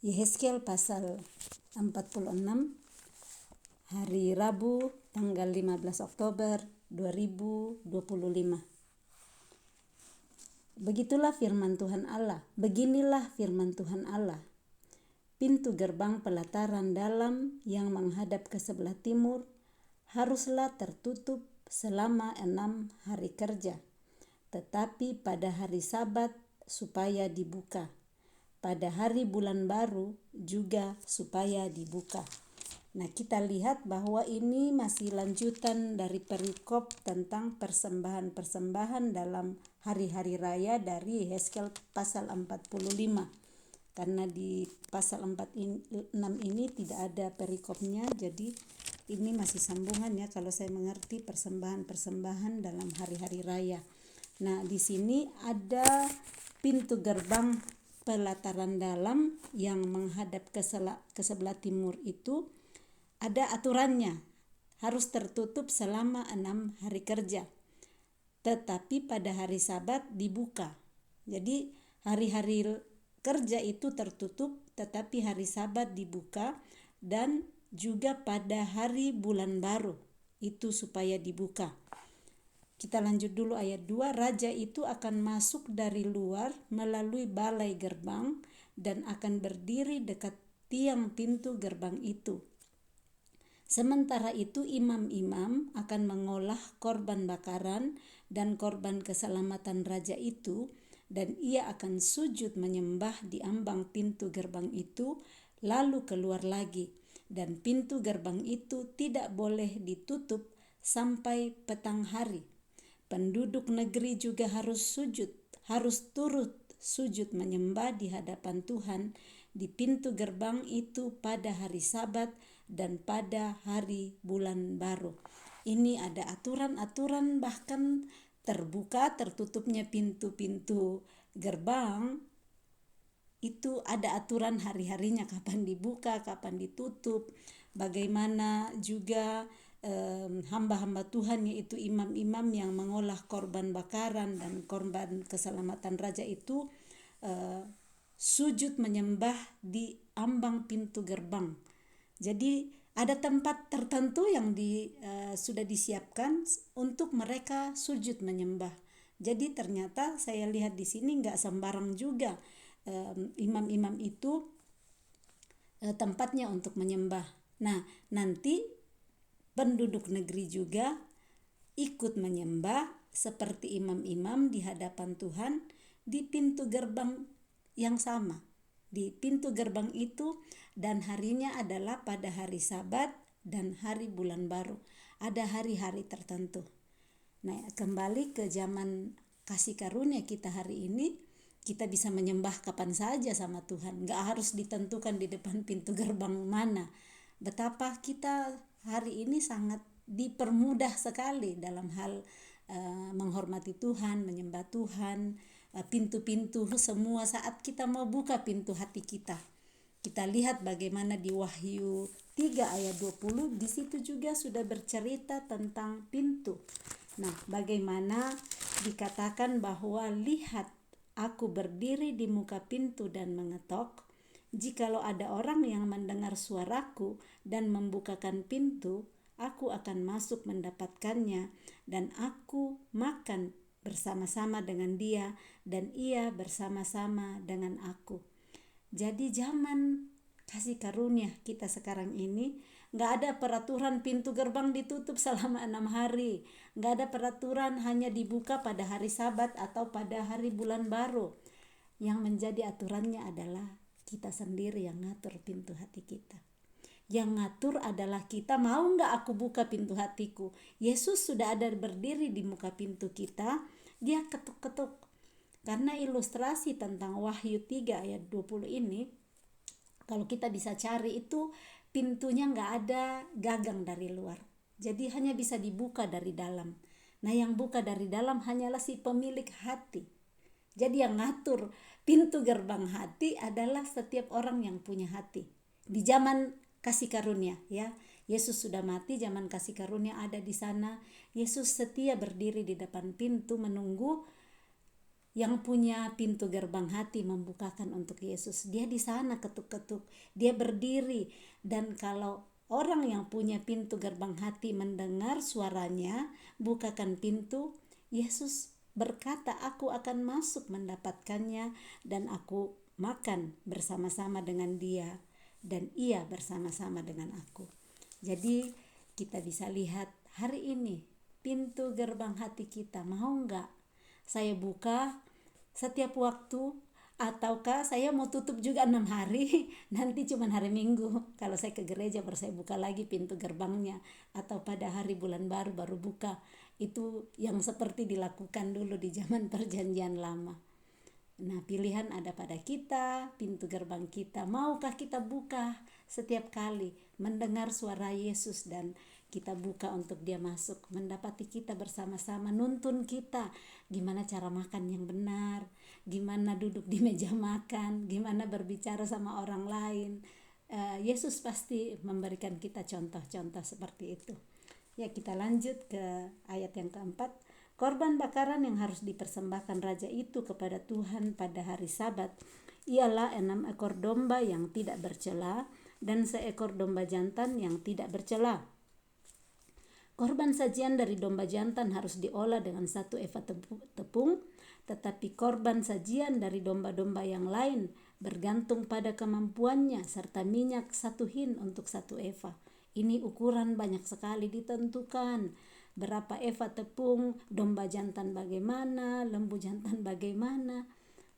Yehezkiel pasal 46, hari Rabu tanggal 15 Oktober 2025. Beginilah firman Tuhan Allah. Pintu gerbang pelataran dalam yang menghadap ke sebelah timur haruslah tertutup selama 6 hari kerja, tetapi pada hari Sabat supaya dibuka. Pada hari bulan baru juga supaya dibuka. Nah, kita lihat bahwa ini masih lanjutan dari perikop tentang persembahan-persembahan dalam hari-hari raya dari Yehezkiel pasal 45. Karena di pasal 46 ini tidak ada perikopnya, jadi ini masih sambungan ya kalau saya mengerti persembahan-persembahan dalam hari-hari raya. Nah, di sini ada pintu gerbang pelataran dalam yang menghadap ke sebelah timur itu ada aturannya, harus tertutup selama 6 hari kerja, tetapi pada hari Sabat dibuka. Jadi hari-hari kerja itu tertutup, tetapi hari Sabat dibuka, dan juga pada hari bulan baru itu supaya dibuka. Kita lanjut dulu ayat 2. Raja itu akan masuk dari luar melalui balai gerbang dan akan berdiri dekat tiang pintu gerbang itu. Sementara itu imam-imam akan mengolah korban bakaran dan korban keselamatan raja itu, dan ia akan sujud menyembah di ambang pintu gerbang itu, lalu keluar lagi. Dan pintu gerbang itu tidak boleh ditutup sampai petang hari. Penduduk negeri juga harus turut sujud menyembah di hadapan Tuhan di pintu gerbang itu pada hari Sabat dan pada hari bulan baru. Ini ada aturan-aturan, bahkan tertutupnya pintu-pintu gerbang itu ada aturan hari-harinya, kapan dibuka, kapan ditutup, bagaimana juga hamba-hamba Tuhan yaitu imam-imam yang mengolah korban bakaran dan korban keselamatan raja itu sujud menyembah di ambang pintu gerbang. Jadi ada tempat tertentu yang sudah disiapkan untuk mereka sujud menyembah. Jadi ternyata saya lihat di sini nggak sembarang juga imam-imam itu tempatnya untuk menyembah. Nah, nanti penduduk negeri juga ikut menyembah seperti imam-imam di hadapan Tuhan di pintu gerbang yang sama. Di pintu gerbang itu, dan harinya adalah pada hari Sabat dan hari bulan baru. Ada hari-hari tertentu. Nah, kembali ke zaman kasih karunia kita hari ini, kita bisa menyembah kapan saja sama Tuhan. Gak harus ditentukan di depan pintu gerbang mana. Betapa kita hari ini sangat dipermudah sekali dalam hal menghormati Tuhan, menyembah Tuhan, pintu-pintu semua saat kita mau buka pintu hati kita. Kita lihat bagaimana di Wahyu 3 ayat 20, di situ juga sudah bercerita tentang pintu. Nah, bagaimana dikatakan bahwa lihat aku berdiri di muka pintu dan mengetok. Jikalau ada orang yang mendengar suaraku dan membukakan pintu, aku akan masuk mendapatkannya, dan aku makan bersama-sama dengan dia, dan ia bersama-sama dengan aku. Jadi zaman kasih karunia kita sekarang ini, gak ada peraturan pintu gerbang ditutup selama 6 hari. Gak ada peraturan hanya dibuka pada hari Sabat atau pada hari bulan baru. Yang menjadi aturannya adalah kita sendiri yang ngatur pintu hati kita. Yang ngatur adalah kita, mau gak aku buka pintu hatiku? Yesus sudah ada berdiri di muka pintu kita, dia ketuk-ketuk. Karena ilustrasi tentang Wahyu 3 ayat 20 ini, kalau kita bisa cari itu pintunya gak ada gagang dari luar. Jadi hanya bisa dibuka dari dalam. Nah, yang buka dari dalam hanyalah si pemilik hati. Jadi yang ngatur pintu gerbang hati adalah setiap orang yang punya hati. Di zaman kasih karunia ya, Yesus sudah mati, zaman kasih karunia ada di sana. Yesus setia berdiri di depan pintu menunggu yang punya pintu gerbang hati membukakan untuk Yesus. Dia di sana ketuk-ketuk, dia berdiri, dan kalau orang yang punya pintu gerbang hati mendengar suaranya, bukakan pintu, Yesus berkata, aku akan masuk mendapatkannya dan aku makan bersama-sama dengan dia dan ia bersama-sama dengan aku. Jadi kita bisa lihat hari ini pintu gerbang hati kita, mau enggak saya buka setiap waktu, ataukah saya mau tutup juga 6 hari nanti cuman hari Minggu kalau saya ke gereja baru saya buka lagi pintu gerbangnya, atau pada hari bulan baru buka. Itu yang seperti dilakukan dulu di zaman perjanjian lama. Nah, pilihan ada pada kita, pintu gerbang kita. Maukah kita buka setiap kali mendengar suara Yesus dan kita buka untuk dia masuk, mendapati kita bersama-sama, nuntun kita gimana cara makan yang benar, gimana duduk di meja makan, gimana berbicara sama orang lain. Yesus pasti memberikan kita contoh-contoh seperti itu. Ya, kita lanjut ke ayat yang keempat. Korban bakaran yang harus dipersembahkan raja itu kepada Tuhan pada hari Sabat ialah 6 ekor domba yang tidak bercela dan seekor domba jantan yang tidak bercela. Korban sajian dari domba jantan harus diolah dengan 1 eva tepung, tetapi korban sajian dari domba-domba yang lain bergantung pada kemampuannya serta minyak 1 hin untuk 1 eva. Ini ukuran banyak sekali ditentukan. Berapa eva tepung, domba jantan bagaimana, lembu jantan bagaimana.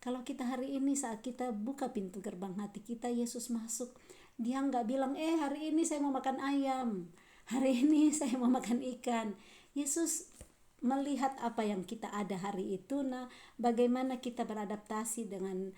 Kalau kita hari ini saat kita buka pintu gerbang hati kita, Yesus masuk. Dia nggak bilang, hari ini saya mau makan ayam, hari ini saya mau makan ikan. Yesus melihat apa yang kita ada hari itu. Nah, bagaimana kita beradaptasi dengan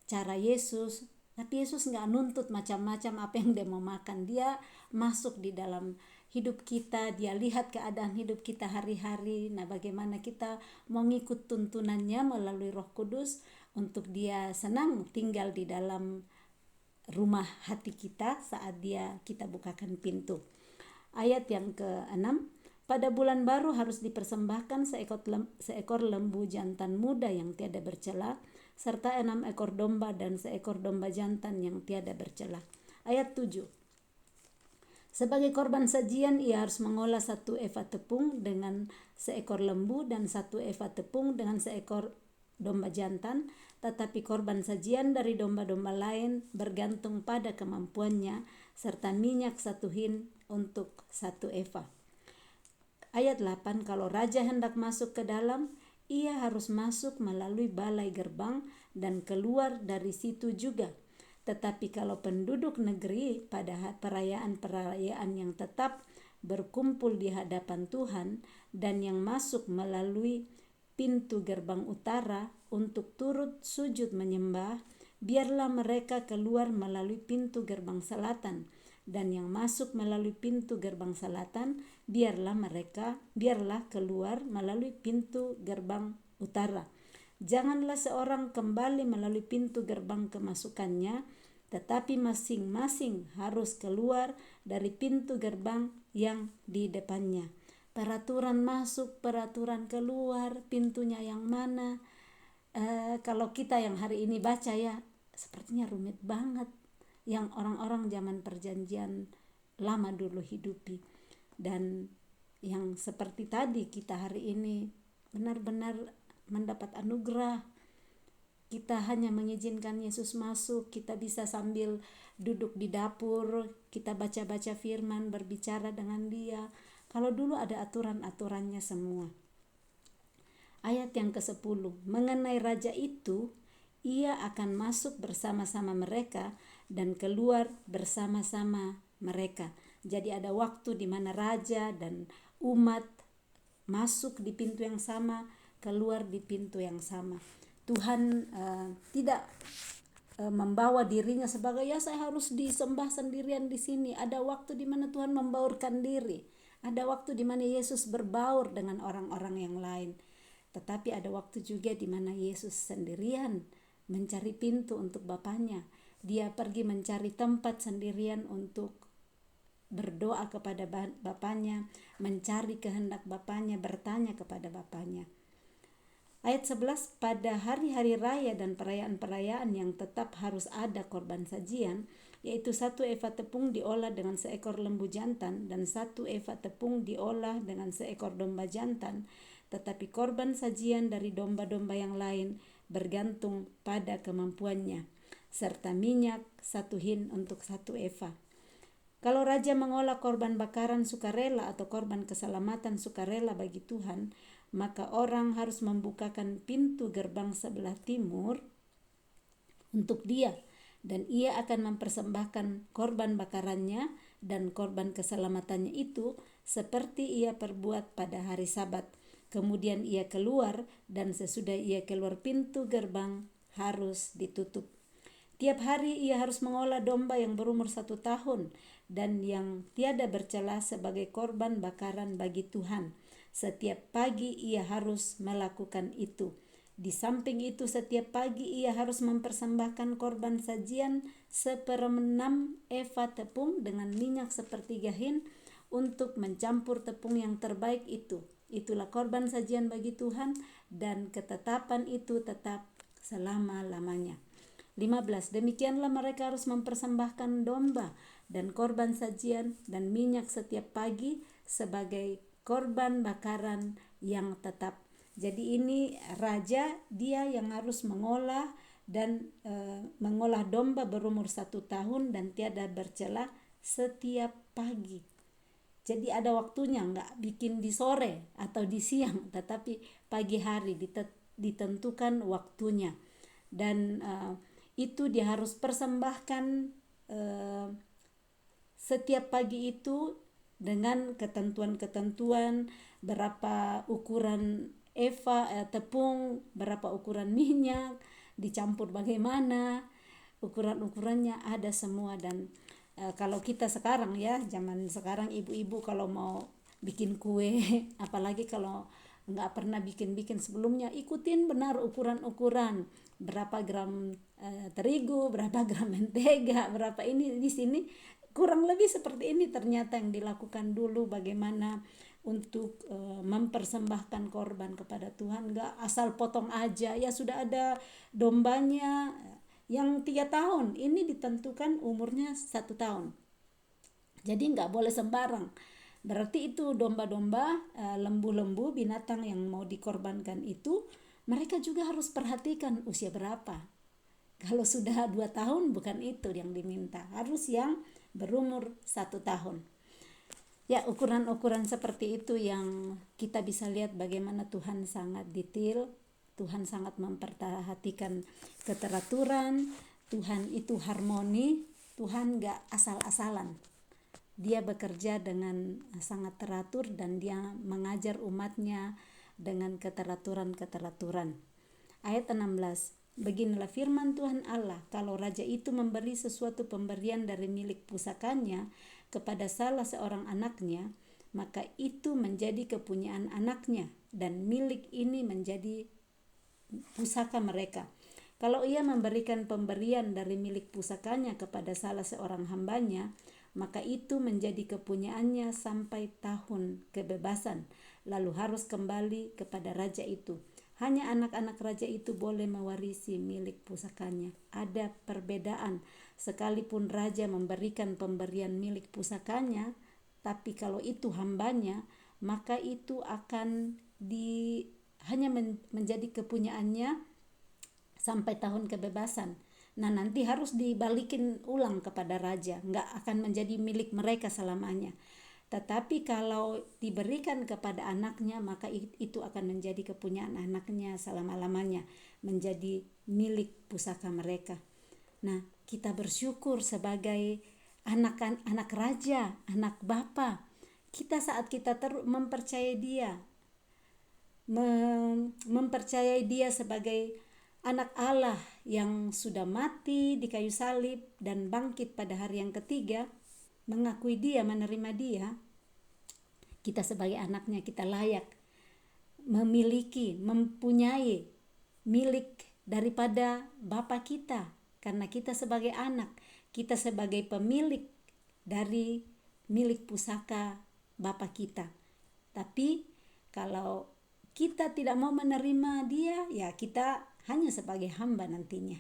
cara Yesus. Tapi Yesus nggak nuntut macam-macam apa yang dia mau makan. Dia masuk di dalam hidup kita, dia lihat keadaan hidup kita hari-hari. Nah, bagaimana kita mau ngikut tuntunannya melalui Roh Kudus untuk dia senang tinggal di dalam rumah hati kita saat kita bukakan pintu. Ayat yang ke-6, pada bulan baru harus dipersembahkan seekor lembu jantan muda yang tiada bercela, serta 6 ekor domba dan seekor domba jantan yang tiada bercela. Ayat 7, sebagai korban sajian ia harus mengolah 1 eva tepung dengan seekor lembu dan 1 eva tepung dengan seekor domba jantan, tetapi korban sajian dari domba-domba lain bergantung pada kemampuannya serta minyak 1 hin untuk 1 eva. Ayat 8, kalau raja hendak masuk ke dalam, ia harus masuk melalui balai gerbang dan keluar dari situ juga. Tetapi kalau penduduk negeri pada perayaan-perayaan yang tetap berkumpul di hadapan Tuhan dan yang masuk melalui pintu gerbang utara untuk turut sujud menyembah, biarlah mereka keluar melalui pintu gerbang selatan, dan yang masuk melalui pintu gerbang selatan biarlah keluar melalui pintu gerbang utara. Janganlah seorang kembali melalui pintu gerbang kemasukannya, tetapi masing-masing harus keluar dari pintu gerbang yang di depannya. Peraturan masuk, peraturan keluar, pintunya yang mana. Kalau kita yang hari ini baca ya, sepertinya rumit banget yang orang-orang zaman perjanjian lama dulu hidupi. Dan yang seperti tadi kita hari ini benar-benar mendapat anugerah. Kita hanya mengizinkan Yesus masuk, kita bisa sambil duduk di dapur, kita baca-baca firman, berbicara dengan dia. Kalau dulu ada aturan-aturannya semua. Ayat yang ke-10, mengenai raja itu, ia akan masuk bersama-sama mereka dan keluar bersama-sama mereka. Jadi ada waktu di mana raja dan umat masuk di pintu yang sama, keluar di pintu yang sama. Tuhan tidak membawa dirinya sebagai saya harus disembah sendirian di sini. Ada waktu di mana Tuhan membaurkan diri. Ada waktu di mana Yesus berbaur dengan orang-orang yang lain. Tetapi ada waktu juga di mana Yesus sendirian mencari pintu untuk Bapanya. Dia pergi mencari tempat sendirian untuk berdoa kepada Bapanya, mencari kehendak Bapanya, bertanya kepada Bapanya. Ayat 11, pada hari-hari raya dan perayaan-perayaan yang tetap harus ada korban sajian, yaitu 1 eva tepung diolah dengan seekor lembu jantan dan 1 eva tepung diolah dengan seekor domba jantan, tetapi korban sajian dari domba-domba yang lain bergantung pada kemampuannya, serta minyak 1 hin untuk 1 eva. Kalau raja mengolah korban bakaran sukarela atau korban keselamatan sukarela bagi Tuhan, maka orang harus membukakan pintu gerbang sebelah timur untuk dia, dan ia akan mempersembahkan korban bakarannya dan korban keselamatannya itu seperti ia perbuat pada hari Sabat. Kemudian ia keluar, dan sesudah ia keluar pintu gerbang harus ditutup. Tiap hari ia harus mengolah domba yang berumur 1 tahun dan yang tiada bercela sebagai korban bakaran bagi Tuhan. Setiap pagi ia harus melakukan itu. Di samping itu setiap pagi ia harus mempersembahkan korban sajian 1/6 eva tepung dengan minyak 1/3 hin untuk mencampur tepung yang terbaik itu. Itulah korban sajian bagi Tuhan, dan ketetapan itu tetap selama-lamanya. 15. Demikianlah mereka harus mempersembahkan domba dan korban sajian dan minyak setiap pagi sebagai korban bakaran yang tetap. Jadi ini raja, dia yang harus mengolah dan mengolah domba berumur 1 tahun dan tiada bercela setiap pagi. Jadi ada waktunya, enggak bikin di sore atau di siang, tetapi pagi hari ditentukan waktunya. Dan itu dia harus persembahkan setiap pagi itu dengan ketentuan-ketentuan berapa ukuran tepung, berapa ukuran minyak, dicampur bagaimana, ukuran-ukurannya ada semua. Dan kalau kita sekarang ya, zaman sekarang ibu-ibu kalau mau bikin kue apalagi kalau nggak pernah bikin sebelumnya, ikutin benar ukuran-ukuran berapa gram terigu, berapa gram mentega, berapa ini. Di sini kurang lebih seperti ini ternyata yang dilakukan dulu, bagaimana untuk mempersembahkan korban kepada Tuhan. Nggak asal potong aja, ya sudah ada dombanya yang 3 tahun, ini ditentukan umurnya 1 tahun. Jadi nggak boleh sembarang. Berarti itu domba-domba, lembu-lembu, binatang yang mau dikorbankan itu, mereka juga harus perhatikan usia berapa. Kalau sudah 2 tahun bukan itu yang diminta, harus yang berumur 1 tahun. Ya, ukuran-ukuran seperti itu yang kita bisa lihat bagaimana Tuhan sangat detail, Tuhan sangat memperhatikan keteraturan, Tuhan itu harmoni, Tuhan gak asal-asalan. Dia bekerja dengan sangat teratur dan dia mengajar umatnya dengan keteraturan-keteraturan. Ayat 16. Beginilah firman Tuhan Allah, kalau raja itu memberi sesuatu pemberian dari milik pusakanya kepada salah seorang anaknya, maka itu menjadi kepunyaan anaknya dan milik ini menjadi pusaka mereka. Kalau ia memberikan pemberian dari milik pusakanya kepada salah seorang hambanya, maka itu menjadi kepunyaannya sampai tahun kebebasan, lalu harus kembali kepada raja itu. Hanya anak-anak raja itu boleh mewarisi milik pusakanya. Ada perbedaan, sekalipun raja memberikan pemberian milik pusakanya, tapi kalau itu hambanya, maka itu akan hanya menjadi kepunyaannya sampai tahun kebebasan. Nah, nanti harus dibalikin ulang kepada raja, nggak akan menjadi milik mereka selamanya. Tetapi kalau diberikan kepada anaknya, maka itu akan menjadi kepunyaan anaknya selama-lamanya, menjadi milik pusaka mereka. Nah, kita bersyukur sebagai anak raja, anak bapa. Kita saat kita mempercayai dia sebagai anak Allah yang sudah mati di kayu salib dan bangkit pada hari yang ketiga, mengakui dia, menerima dia, kita sebagai anaknya, kita layak memiliki, mempunyai milik daripada Bapa kita, karena kita sebagai anak, kita sebagai pemilik dari milik pusaka Bapa kita. Tapi kalau kita tidak mau menerima dia, ya kita hanya sebagai hamba nantinya.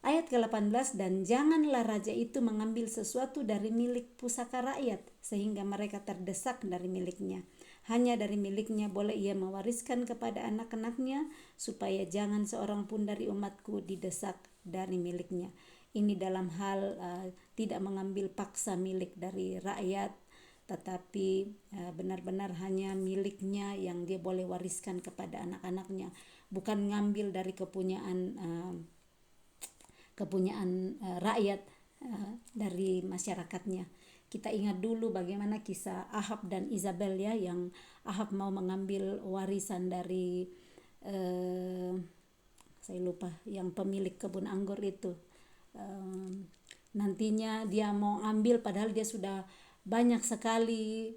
Ayat ke-18, dan janganlah raja itu mengambil sesuatu dari milik pusaka rakyat sehingga mereka terdesak dari miliknya. Hanya dari miliknya boleh ia mewariskan kepada anak-anaknya, supaya jangan seorang pun dari umatku didesak dari miliknya. Ini dalam hal tidak mengambil paksa milik dari rakyat, tetapi benar-benar hanya miliknya yang dia boleh wariskan kepada anak-anaknya, bukan ngambil dari kepunyaan rakyat dari masyarakatnya. Kita ingat dulu bagaimana kisah Ahab dan Izabel ya, yang Ahab mau mengambil warisan dari saya lupa, yang pemilik kebun anggur itu. Nantinya dia mau ambil padahal dia sudah banyak sekali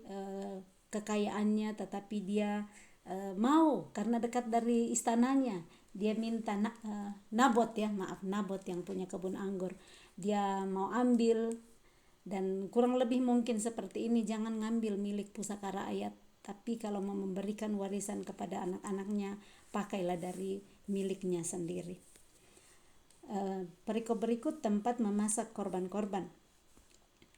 kekayaannya, tetapi dia mau karena dekat dari istananya. Dia minta Nabot yang punya kebun anggur, dia mau ambil. Dan kurang lebih mungkin seperti ini, jangan ngambil milik pusaka rakyat, tapi kalau mau memberikan warisan kepada anak-anaknya, pakailah dari miliknya sendiri. Perikop berikut, tempat memasak korban-korban.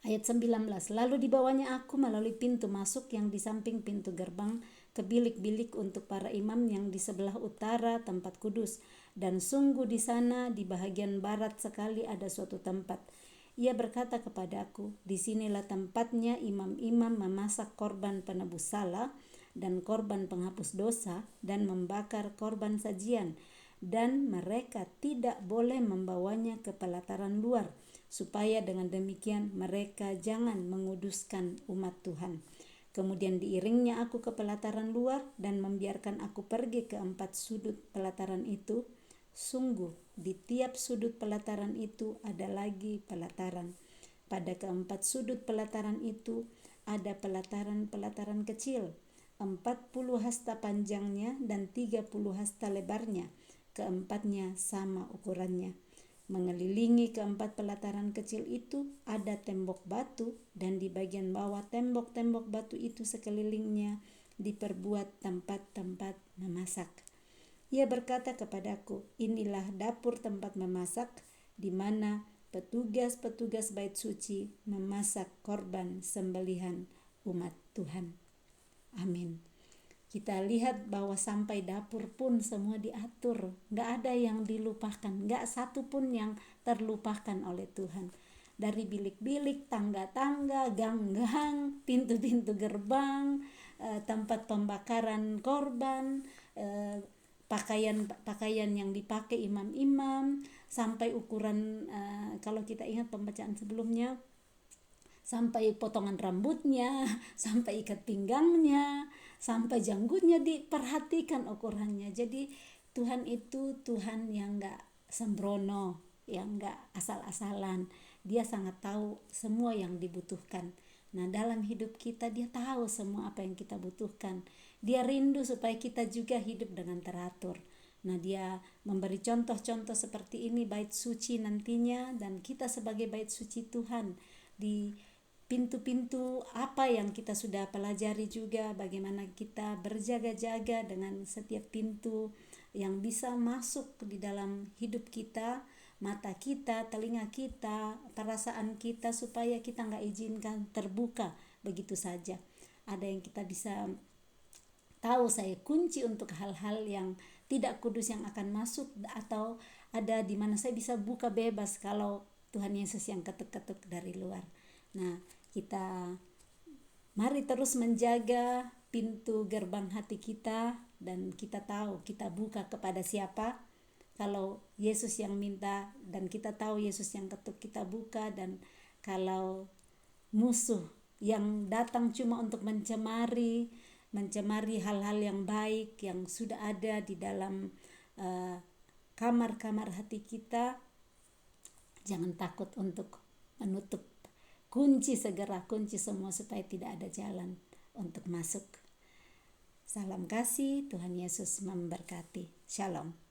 Ayat 19, lalu dibawanya aku melalui pintu masuk yang di samping pintu gerbang ke bilik-bilik untuk para imam yang di sebelah utara tempat kudus. Dan sungguh di sana di bahagian barat sekali ada suatu tempat. Ia berkata kepadaku, disinilah tempatnya imam-imam memasak korban penebus salah dan korban penghapus dosa dan membakar korban sajian. Dan mereka tidak boleh membawanya ke pelataran luar, supaya dengan demikian mereka jangan menguduskan umat Tuhan. Kemudian diiringnya aku ke pelataran luar dan membiarkan aku pergi ke 4 sudut pelataran itu. Sungguh di tiap sudut pelataran itu ada lagi pelataran. Pada keempat sudut pelataran itu ada pelataran-pelataran kecil, 40 hasta panjangnya dan 30 hasta lebarnya. Keempatnya sama ukurannya. Mengelilingi keempat pelataran kecil itu ada tembok batu, dan di bagian bawah tembok-tembok batu itu sekelilingnya diperbuat tempat-tempat memasak. Ia berkata kepadaku, inilah dapur tempat memasak, di mana petugas-petugas bait suci memasak korban sembelihan umat Tuhan. Amin. Kita lihat bahwa sampai dapur pun semua diatur, gak ada yang dilupakan, gak satu pun yang terlupakan oleh Tuhan. Dari bilik-bilik, tangga-tangga, gang-gang, pintu-pintu gerbang, tempat pembakaran korban, pakaian yang dipakai imam-imam, sampai ukuran, kalau kita ingat pembacaan sebelumnya, sampai potongan rambutnya, sampai ikat pinggangnya, sampai janggutnya diperhatikan ukurannya. Jadi Tuhan itu Tuhan yang gak sembrono, yang gak asal-asalan. Dia sangat tahu semua yang dibutuhkan. Nah, dalam hidup kita dia tahu semua apa yang kita butuhkan. Dia rindu supaya kita juga hidup dengan teratur. Nah, dia memberi contoh-contoh seperti ini bait suci nantinya, dan kita sebagai bait suci Tuhan di pintu-pintu apa yang kita sudah pelajari juga, bagaimana kita berjaga-jaga dengan setiap pintu yang bisa masuk di dalam hidup kita, mata kita, telinga kita, perasaan kita, supaya kita gak izinkan terbuka begitu saja. Ada yang kita bisa tahu, saya kunci untuk hal-hal yang tidak kudus yang akan masuk, atau ada di mana saya bisa buka bebas kalau Tuhan Yesus yang ketuk-ketuk dari luar. Nah, kita mari terus menjaga pintu gerbang hati kita, dan kita tahu kita buka kepada siapa. Kalau Yesus yang minta dan kita tahu Yesus yang ketuk, kita buka. Dan kalau musuh yang datang cuma untuk mencemari hal-hal yang baik yang sudah ada di dalam kamar-kamar hati kita, jangan takut untuk menutup, kunci semua supaya tidak ada jalan untuk masuk. Salam kasih, Tuhan Yesus memberkati. Shalom.